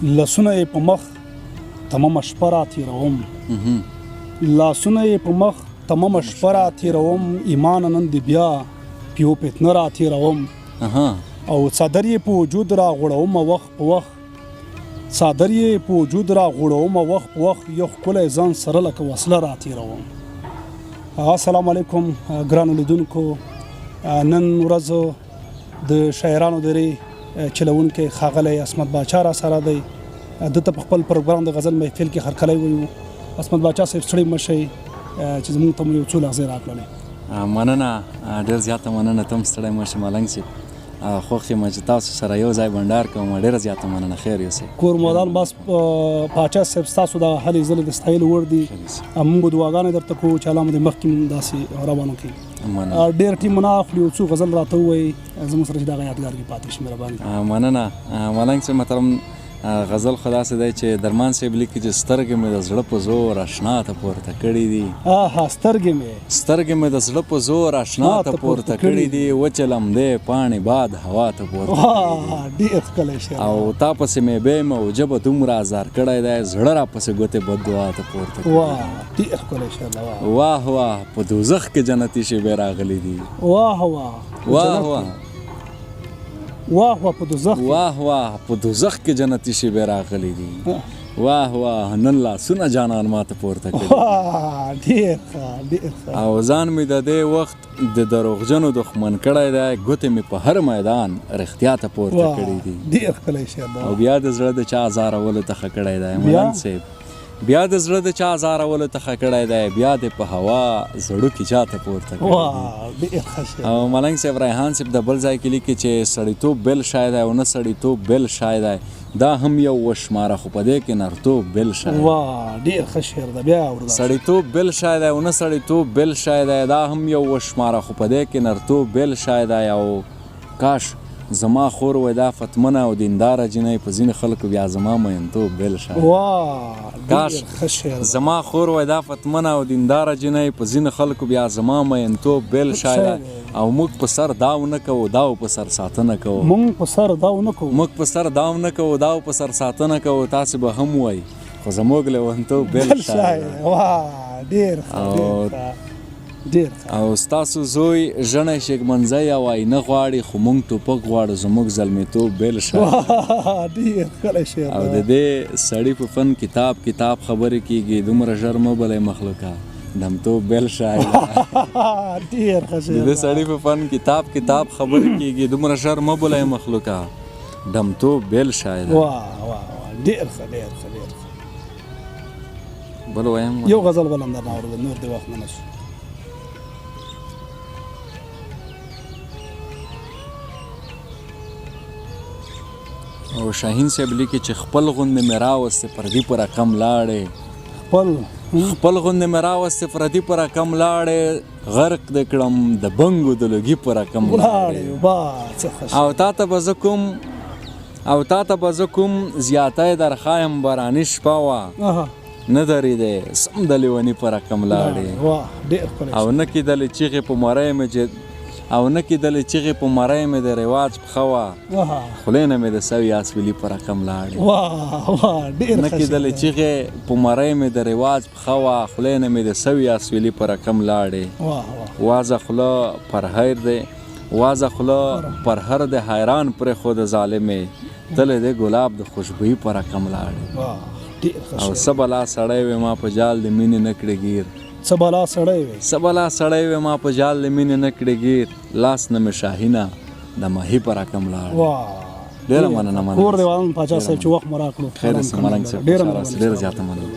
لاسونه یې په مخ تمامه شپه را تېروم لاسونه یې په مخ تمامه شپه را تېروم ایمانه نن دې بیا پیو فتنه را تېروم او څادر یې په وجود را غوړومه وخت په وخت څادر یې په وجود را غوړومه وخت په وخت یو ښکلی ځان سره لکه وسله را تېروم. السلام علیکم ګرانو لیدونکو، نن ورځ د شاعرانو درې چلونکی ښاغلی عصمت باچا را سره دی. دته په خپل پروګرام د غزل محفل کې هرکلی ویو. عصمت باچا صاحب ستړي مه شئ چې زموږ ته مو یو څو لحظې راکړلې. مننه، ډېر زیاته مننه. ته هم ستړی مه شې ملنګ صاحب، خوښ یم چې تاسو سره یو ځای بنډار کوم. ډېره زیاته مننه. خیر یوسئ. کور مودان بس پاچا صاحب ستاسو د هلې ځلې د ستایلو وړ دي. موږ به دعاګانې درته کوو چې الله مو دې مخکې داسې روان وکړي. ډېر ټیم نه اخلي، یو څو غزل راته ووایي زموږ سره چې دغه یادګار کې پاتې شي. مهرباني. مننه ملنګ صاحب. محترم غزل خو داسې دی چې درمان صاحب لیکي چې سترګې مې د زړه په زور اشنا ته پورته کړي دي. سترګې مې د زړه په زور اشنا ته پورته کړي دي. وچه لمدې پاڼې باد هوا ته پورته کړي دي. ډېر ښکلی شعر. او تا پسې مې بیم او ژبه دومره ازار کړی دی، زړه را پسې ګوتې بددعا ته پورته کړي. ډېر ښکلی شعر. واه واه په دوزخ کې جنتي شیبې راغلي دي. واه واه واه واه په دوزخ کې جنتي شیبې راغلي دي. واه واه نن لاسونه جانان ما ته پورته کړي. ډېر او ځان مې د دې وخت د دروغجنو دښمن کړی دی، ګوتې مې په هر میدان رښتیا ته پورته کړي دي. ډېر ښکلی شعر. او بیا د زړه د چا ازارولو تخه کړی دی ملنګ صاحب، بیا د زړه د چا ازارولو تخه کړی دی، بیا دې په هوا زړو کې چا ته پورته کړی. او ملنګ صاحب ریحان صاحب د بل ځای کې لیکي چې سړیتوب بل شای دی او نه سړیتوب بل شای دی، دا هم یو وشماره خو په دې کې نرتوب بل شای دی. ډېر ښه شعر دی. بیا سړیتوب بل شای دی او نه سړیتوب بل شای دی، دا هم یو وشماره خو په دې کې نرتوب بل شای دی. او کاش زما خور وای دا فتمنه او دینداره جنۍ په ځینې خلکو بیا زما مینتوب بل شای. کاش زما خور وای دا فتمنه او دینداره جنۍ په ځینې خلکو بیا زما مینتوب بل شای. او موږ په سر داو نه کوو، داو په سر ساتنه کوو. موږ په سر داو نه کوو، داو په سر ساتنه کوو. تاسې به هم وای خو زموږ لیونتوب بل شای. ډېر او ستاسو زوی ژڼی شکمنځی او آینه غواړي، خو موږ ټوپک غواړو زموږ زلمیتوب بل شای. ډېر ښکلی شعر. او د دې سړي په فن کتاب خبرې کېږي، دومره ژر مه بلی مخلوقه دمتوب بل شای. ډېر ښه شعر. د دې سړي په فن کتاب خبرې کېږي، دومره ژر مه بلی مخلوقه دمتوب بل شای. ډېر ښه. بل وایم یو غزل بل هم درنه اورېدل، نور دې وخت نه شو. او شاهین صاحب لیکي چې خپل غوندې مې راوستې پردي په رقم لاړې، خپل غوندې مې راوستې پردي په رقم لاړې، غرق دې کړم د بنګو د لوګي په رقم لاړې. او تا ته به زه کوم زیاتی در خایم باراني شپه وه، نه درېدې سم د لیوني په رقم لاړې. او نه کېدلې چیغې په مرۍ مې د رواج پښه وه، خولې نه مې د سوي اسویلي په رقم لاړې. نه کېدلې چیغې په مرۍ مې د رواج پښه وه، خولې نه مې د سوي اسویلي په رقم لاړې. وازه خوله پر هر د حیران پرېښود ظالمې، تلې د ګلاب د خوشبویي په رقم لاړې. او څه بلا سړی وې ما په جال د مینې نه کړې ګیر، څه بلا سړی وې ما په جال د مینې نه کړې ګیر، لاس نه مې شاهینه د ماهي په رقم لاړې. ډېره مننه. کور دیوالان پاچا صاحب چې وخت مو راکړو. خیر اوسه ملنګ صاحب، ډېره زیاته مننه.